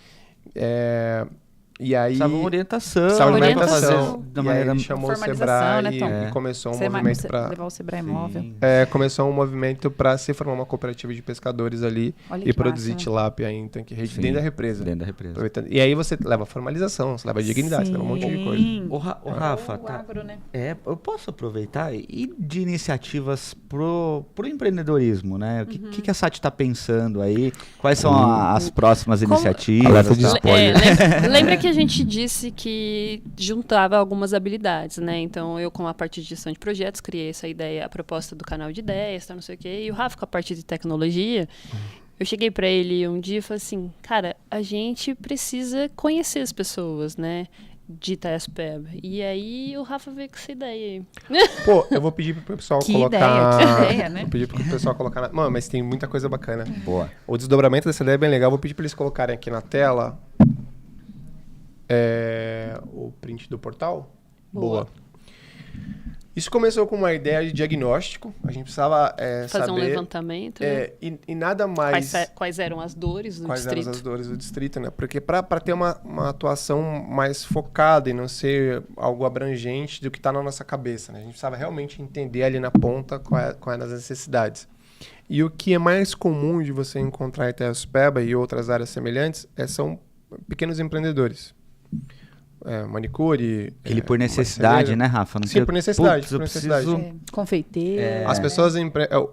E aí... Precisava orientação. Da maneira ele chamou o Sebrae, né, e começou um movimento para... Levar o Sebrae móvel. Começou um movimento para se formar uma cooperativa de pescadores ali. Olha e produzir tilápia em tanque rede dentro da represa. E aí você leva formalização, você leva dignidade, você leva um monte de coisa. Ô Rafa, agro, né? Eu posso aproveitar e de iniciativas pro empreendedorismo, né? O que a SAT está pensando aí? Quais são as próximas iniciativas? Lembra que a gente disse que juntava algumas habilidades, né? Então, eu com a parte de gestão de projetos, criei essa ideia, a proposta do canal de ideias, não sei o quê. E o Rafa com a parte de tecnologia, eu cheguei para ele um dia e falei assim, cara, a gente precisa conhecer as pessoas, né? De Itaspeba. E aí o Rafa veio com essa ideia aí. Pô, eu vou pedir pro pessoal que ideia, né? Vou pedir pro pessoal colocar... Mano, mas tem muita coisa bacana. Boa. O desdobramento dessa ideia é bem legal. Vou pedir pra eles colocarem aqui na tela o print do portal. Boa. Isso começou com uma ideia de diagnóstico. A gente precisava fazer saber... um levantamento. Né? E nada mais... Quais eram as dores do distrito? Quais eram as dores do distrito, né? Porque para ter uma atuação mais focada e não ser algo abrangente do que está na nossa cabeça, né? A gente precisava realmente entender ali na ponta quais eram as necessidades. E o que é mais comum de você encontrar em Itaspeba e outras áreas semelhantes são pequenos empreendedores. Manicure. Ele por necessidade, né, Rafa? Não Sim, por necessidade. Putz, eu preciso... Confeiteiro. As pessoas...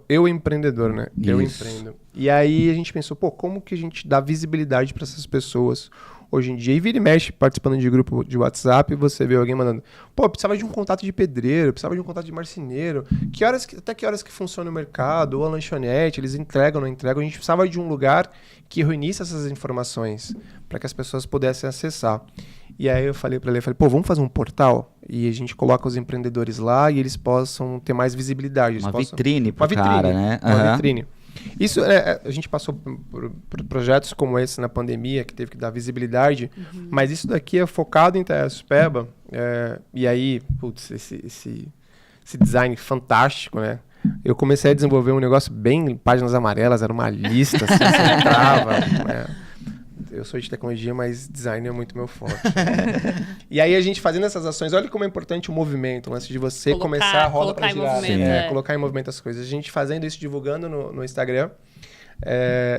Eu empreendedor, né? Eu empreendo. E aí a gente pensou, como que a gente dá visibilidade para essas pessoas? hoje em dia. E vira e mexe, participando de grupo de WhatsApp, você vê alguém mandando, pô, precisava de um contato de pedreiro, precisava de um contato de marceneiro, até que horas que funciona o mercado, ou a lanchonete, eles entregam, não entregam, a gente precisava de um lugar que reunisse essas informações, para que as pessoas pudessem acessar. E aí eu falei para ele, pô, vamos fazer um portal? E a gente coloca os empreendedores lá e eles possam ter mais visibilidade. Vitrine pro cara, né? Uma vitrine. Isso, a gente passou por projetos como esse na pandemia, que teve que dar visibilidade, mas isso daqui é focado em Itaiaçupeba, e aí, putz, esse design fantástico, né? Eu comecei a desenvolver um negócio bem páginas amarelas, era uma lista, assim, você entrava, eu sou de tecnologia, mas design é muito meu forte. E aí a gente fazendo essas ações, olha como é importante o movimento, antes de você começar a roda para girar. Colocar em movimento as coisas. A gente fazendo isso, divulgando no Instagram.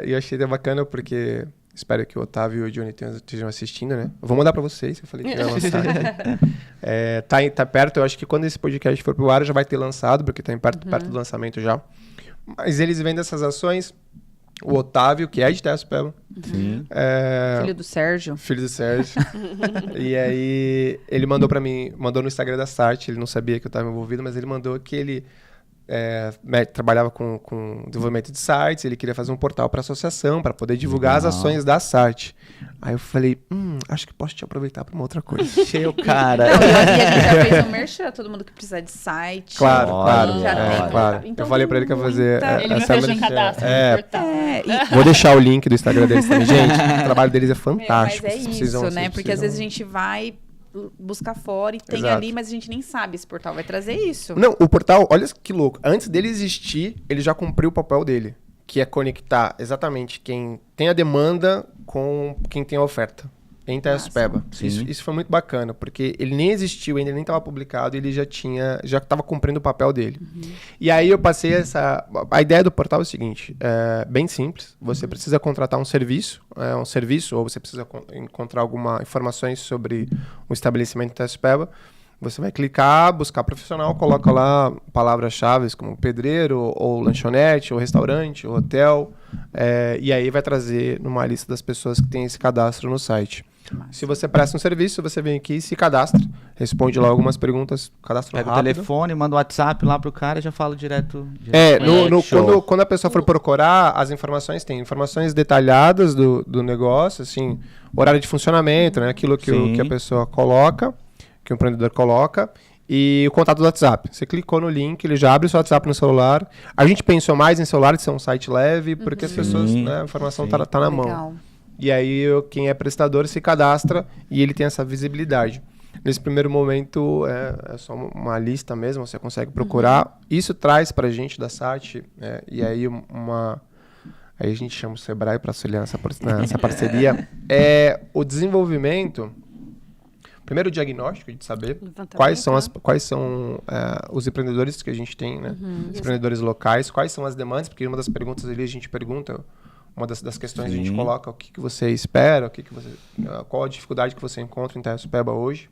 E eu achei até bacana porque espero que o Otávio e o Johnny estejam assistindo, né? Eu vou mandar para vocês, eu falei que ia lançar. Tá perto, eu acho que quando esse podcast for pro ar já vai ter lançado, porque tá perto do lançamento já. Mas eles vendem essas ações. O Otávio, que é de Itaiaçupeba. Filho do Sérgio. E aí, ele mandou pra mim, mandou no Instagram da Sart, ele não sabia que eu estava envolvido, mas ele mandou que ele trabalhava com desenvolvimento de sites, ele queria fazer um portal para associação, para poder divulgar as ações da Sart. Aí eu falei, acho que posso te aproveitar para uma outra coisa. Cheio, cara. Não, e a gente já fez um merchan, todo mundo que precisar de site. Claro. Claro. Então, eu falei para ele que ia fazer... Ele vai fazer um cadastro no portal. Vou deixar o link do Instagram deles também. Gente, o trabalho deles é fantástico. Mas isso, né? Porque às vezes a gente vai buscar fora e tem ali, mas a gente nem sabe esse portal vai trazer isso. Não, o portal, olha que louco. Antes dele existir, ele já cumpriu o papel dele, que é conectar exatamente quem tem a demanda com quem tem a oferta. Em Itaiaçupeba. Isso foi muito bacana, porque ele nem existiu ainda, ele nem estava publicado, ele já estava cumprindo o papel dele. E aí eu passei a ideia do portal é o seguinte, bem simples, você precisa contratar um serviço, ou você precisa encontrar algumas informações sobre o estabelecimento de Itaiaçupeba, você vai clicar, buscar profissional, coloca lá palavras-chave como pedreiro, ou lanchonete, ou restaurante, ou hotel, e aí vai trazer numa lista das pessoas que tem esse cadastro no site. Se você presta um serviço, você vem aqui e se cadastra, responde lá algumas perguntas, cadastro rápido. Pega o telefone, manda o WhatsApp lá pro cara e já fala direto. Quando a pessoa for procurar, as informações tem informações detalhadas do negócio, assim, horário de funcionamento, né, aquilo que a pessoa coloca, que o empreendedor coloca, e o contato do WhatsApp. Você clicou no link, ele já abre o seu WhatsApp no celular. A gente pensou mais em celular de ser um site leve, porque as pessoas, né, a informação tá na mão. E aí quem é prestador se cadastra e ele tem essa visibilidade. Nesse primeiro momento é só uma lista mesmo, você consegue procurar. Isso traz pra gente da Sart, e aí aí a gente chama o Sebrae para auxiliar nessa parceria. O desenvolvimento, primeiro o diagnóstico de saber quais são os empreendedores que a gente tem, né? Os empreendedores locais, quais são as demandas, porque uma das perguntas ali a gente pergunta, uma das questões a gente coloca o que você espera, qual a dificuldade que você encontra em Itaiaçupeba hoje.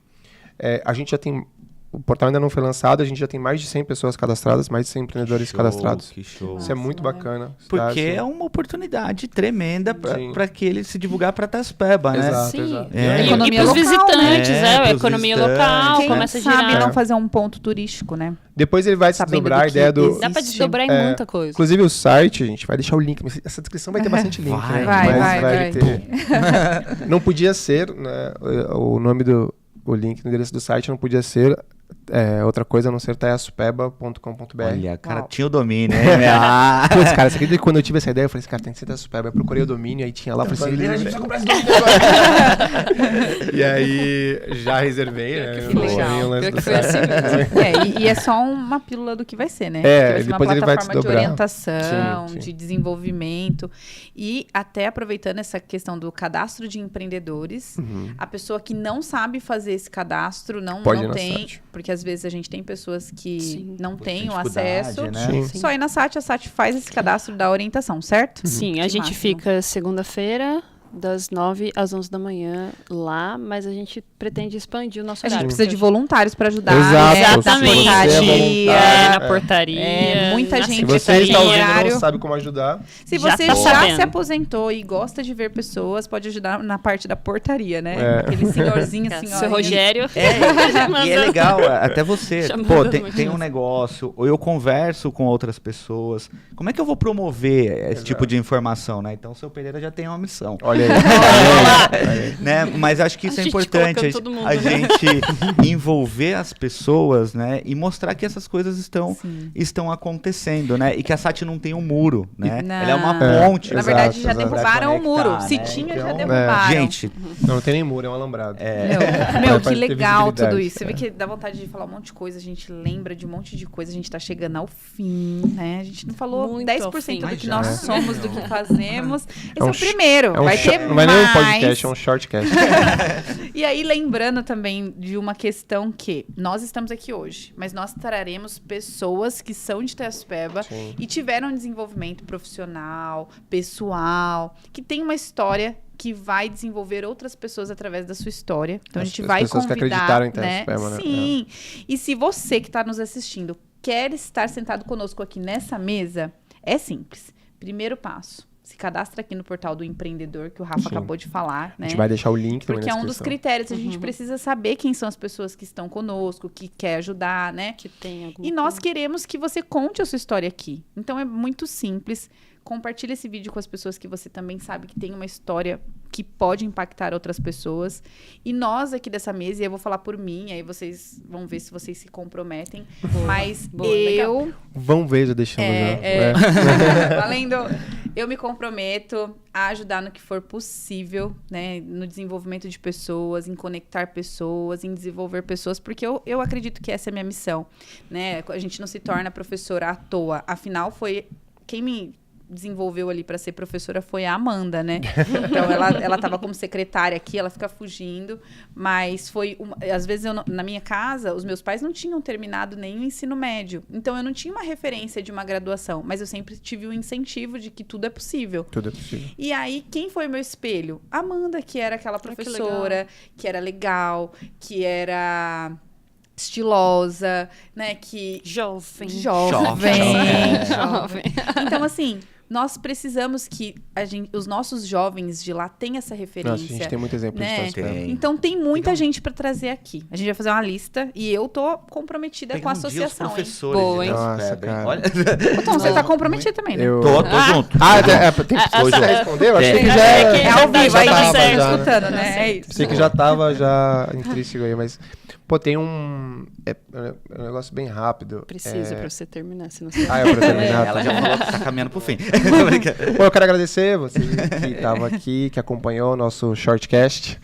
A gente já tem, o portal ainda não foi lançado, a gente já tem mais de 100 pessoas cadastradas, mais de 100 empreendedores cadastrados. Que show. Isso é muito bacana. Porque é uma oportunidade tremenda para que ele se divulgar para Itaiaçupeba, né? Exato. E para os visitantes, a economia local começa a girar. Quem sabe não fazer um ponto turístico, né? Depois ele vai se desdobrar a ideia do... Dá para desdobrar em muita coisa. Inclusive o site, a gente vai deixar o link. Essa descrição vai ter bastante link. Vai ter. Não podia ser, né, o nome o link no endereço do site não podia ser outra coisa a não ser itaiaçupeba.com.br. Olha, cara, tinha o domínio, né? Putz, cara, você acredita que quando eu tive essa ideia, eu falei assim, cara, tem que ser Itaiaçupeba. Eu procurei o domínio, aí tinha lá, eu falei assim, a gente precisa comprar esse domínio agora. E aí, já reservei, né? Que legal. E é só uma pílula do que vai ser, né? Vai ser depois uma ele vai plataforma de orientação, sim. de desenvolvimento. E até aproveitando essa questão do cadastro de empreendedores, a pessoa que não sabe fazer esse cadastro, não tem, porque às vezes a gente tem pessoas que não têm o acesso. Né? Só ir na Sart, a Sart faz esse cadastro da orientação, certo? Sim, a gente fica segunda-feira, das 9 às 11 da manhã lá, mas a gente pretende expandir o nosso A gente horário. precisa de voluntários para ajudar. Exato. Exatamente. Na portaria. Na portaria. Muita na gente Se você está ouvindo e horário. não sabe como ajudar, Se Já você tá já sabendo. se aposentou e gosta de ver pessoas, pode ajudar na parte da portaria, né? É. Aquele senhorzinho, Seu senhorinha. Rogério. E é legal, até você, Chamando pô, as tem mochilas. um negócio, ou eu converso com outras pessoas, como é que eu vou promover esse tipo de informação, né? Então, o seu Pereira já tem uma missão. olha aí. Né? Mas acho que isso A é gente importante, colocando todo mundo, a né? gente envolver as pessoas, né? E mostrar que essas coisas Sim. estão acontecendo, né? E que a Sati não tem um muro, né? Não. Ela é uma É, ponte. Na exato, verdade, já exato. derrubaram o muro. Conectar, Se né? tinha, já Então, derrubaram. Gente, Não tem nem muro, é um alambrado. Meu, Pra que ter legal visibilidade. tudo isso. Você vê que dá vontade de falar um monte de coisa, a gente lembra de um monte de coisa, a gente tá chegando ao fim, né? A gente não falou Muito 10% ao fim. do Mas que já, nós né? somos, do que fazemos. Esse é, um o primeiro, É um vai short- ter não vai nem um mais. podcast, é um shortcast. E aí, lembrando também de uma questão que nós estamos aqui hoje, mas nós traremos pessoas que são de Itaspeba Sim. e tiveram um desenvolvimento profissional, pessoal, que tem uma história que vai desenvolver outras pessoas através da sua história. Então, a As gente vai pessoas que convidar, acreditaram em né? Itaspeba, né? Sim. E se você que está nos assistindo quer estar sentado conosco aqui nessa mesa, é simples. Primeiro passo. Se cadastra aqui no portal do empreendedor, que o Rafa Sim. acabou de falar, A né? gente vai deixar o link também Porque é na um dos descrição. critérios. A gente precisa saber quem são as pessoas que estão conosco, que quer ajudar, né? Que tem algum E nós queremos que você conte a sua história aqui. Então é muito simples. Compartilhe esse vídeo com as pessoas que você também sabe que tem uma história que pode impactar outras pessoas. E nós aqui dessa mesa, e eu vou falar por mim, aí vocês vão ver se vocês se comprometem. Mas Boa, legal. eu Vamos ver, já deixamos Valendo. Eu me comprometo a ajudar no que for possível, né? No desenvolvimento de pessoas, em conectar pessoas, em desenvolver pessoas, porque eu acredito que essa é a minha missão, né? A gente não se torna professora à toa. Afinal, foi quem me desenvolveu ali para ser professora foi a Amanda, né? Então ela estava como secretária aqui, ela fica fugindo, mas às vezes na minha casa os meus pais não tinham terminado nem o ensino médio, então eu não tinha uma referência de uma graduação, mas eu sempre tive o incentivo de que tudo é possível. Tudo é possível. E aí, quem foi o meu espelho? A Amanda, que era aquela que professora, que era legal, que era estilosa, né? Que Jovem. jovem. Então, assim, nós precisamos que os nossos jovens de lá tenham essa referência. Nossa, a gente tem muito exemplo né? de Itaspeba. Tem. Então, tem muita gente para trazer aqui. A gente vai fazer uma lista e eu tô comprometida com a associação, hein? professores Boa, de hein? Itaspeba, Nossa, hein? cara. Olha, Ô, Tom, você tá comprometido também, né? tô junto. Tem que responder? Eu achei É. que já É ao vivo, já aí tava você tá certo. escutando, né? É isso. Pensei que já tava já intrínseco aí, mas... Pô, tem um... É um negócio bem rápido. Precisa pra você terminar, senão você... Ah, é pra terminar. Ela já falou que tá caminhando pro fim. Tô brincando. Bom, eu quero agradecer você que estava aqui, que acompanhou o nosso shortcast.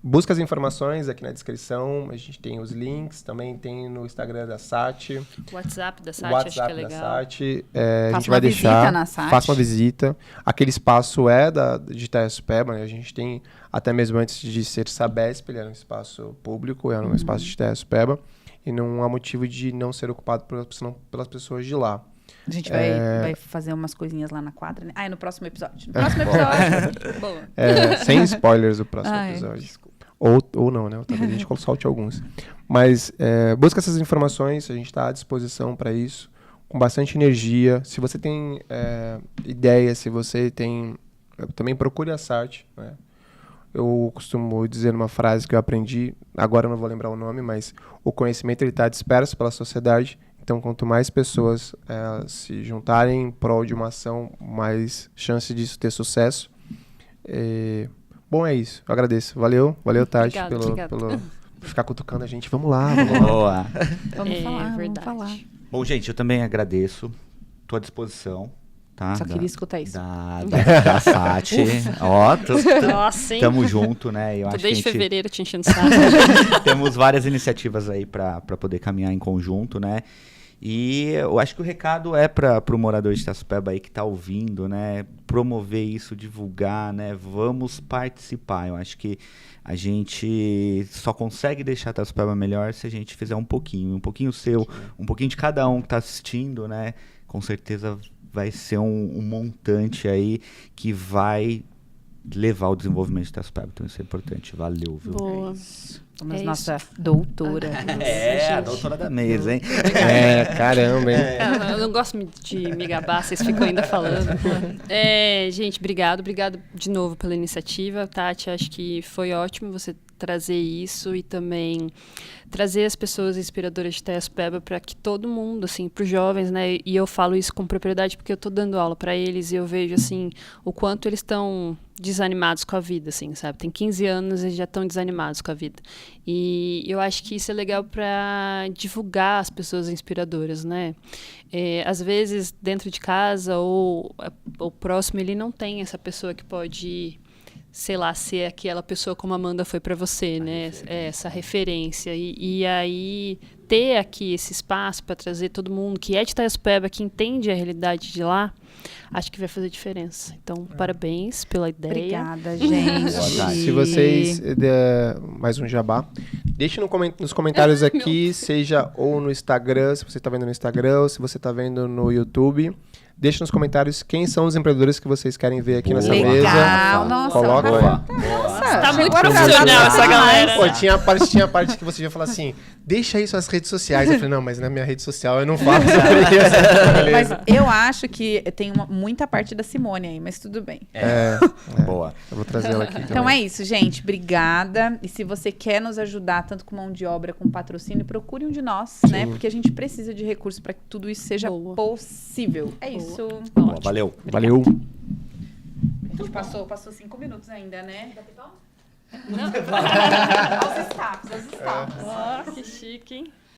Busca as informações aqui na descrição. A gente tem os links, também tem no Instagram da Sati. O WhatsApp da O Sati, acho que é WhatsApp da legal. Sati. A Faça gente uma vai visita deixar. na Sati. Faça uma visita. Aquele espaço de Itaspeba, né? A gente tem, até mesmo antes de ser Sabesp, ele era um espaço público, era um espaço de Itaspeba. E não há motivo de não ser ocupado pelas pessoas de lá. A gente vai fazer umas coisinhas lá na quadra, né? Ah, é no próximo episódio. No próximo episódio. Boa. Sem spoilers do próximo Ai, episódio. desculpa. Ou não, né? Talvez a gente solte alguns. Mas busca essas informações, a gente está à disposição para isso, com bastante energia. Se você tem ideia, se você tem... Também procure a Sati, né? Eu costumo dizer uma frase que eu aprendi, agora eu não vou lembrar o nome, mas o conhecimento está disperso pela sociedade. Então, quanto mais pessoas se juntarem em prol de uma ação, mais chance disso ter sucesso. Bom, é isso. Eu agradeço. Valeu, Tati, Obrigada. por ficar cutucando a gente. Vamos lá, vamos lá. Boa. Vamos falar, verdade. vamos falar. Bom, gente, eu também agradeço. Tô à disposição. Tá? Só queria escutar isso. Da Sati. Ó, Nossa, hein? tamo junto, né? Eu Tô acho desde que a gente fevereiro te enchendo o saco. temos várias iniciativas aí para poder caminhar em conjunto, né? E eu acho que o recado é para o morador de Itaspeba aí que está ouvindo, né? Promover isso, divulgar, né? Vamos participar. Eu acho que a gente só consegue deixar Itaspeba melhor se a gente fizer um pouquinho seu, um pouquinho de cada um que está assistindo, né? Com certeza vai ser um montante aí que vai levar o desenvolvimento de Itaiaspeba. Então isso é importante. Valeu, viu? Boa. Somos nossa doutora. A doutora da mesa, hein? Caramba, hein? Eu não gosto de me gabar, vocês ficam ainda falando. Gente, obrigado de novo pela iniciativa, Tati. Acho que foi ótimo você trazer isso e também trazer as pessoas inspiradoras de Itaiaspeba para que todo mundo, assim, para os jovens, né? E eu falo isso com propriedade porque eu estou dando aula para eles e eu vejo, assim, o quanto eles estão desanimados com a vida, assim, sabe? Tem 15 anos e já estão desanimados com a vida. E eu acho que isso é legal para divulgar as pessoas inspiradoras, né? Às vezes, dentro de casa ou próximo, ele não tem essa pessoa que pode, sei lá, ser aquela pessoa como a Amanda foi para você, né? Essa referência. E aí, ter aqui esse espaço para trazer todo mundo que é de Itaiaspeba, que entende a realidade de lá, acho que vai fazer diferença. Então, parabéns pela ideia. Obrigada, gente. Se vocês... mais um jabá. Deixe nos comentários aqui, seja ou no Instagram, se você está vendo no Instagram, ou se você está vendo no YouTube. Deixe nos comentários quem são os empreendedores que vocês querem ver aqui nessa mesa. Legal, nossa. Coloca lá. Tá muito profissional essa galera. Pô, tinha a parte que você ia falar assim, deixa aí suas redes sociais. Eu falei, não, mas na minha rede social eu não falo sobre isso. Mas eu acho que tem muita parte da Simone aí, mas tudo bem. Boa. Eu vou trazer ela aqui Então é isso, gente. Obrigada. E se você quer nos ajudar, tanto com mão de obra, com patrocínio, procure um de nós, né? Porque a gente precisa de recursos para que tudo isso seja possível. É isso. Boa, valeu. Valeu. A gente passou 5 minutos ainda, né? Dá tempo? Não. Aos staffs. Que chique, hein?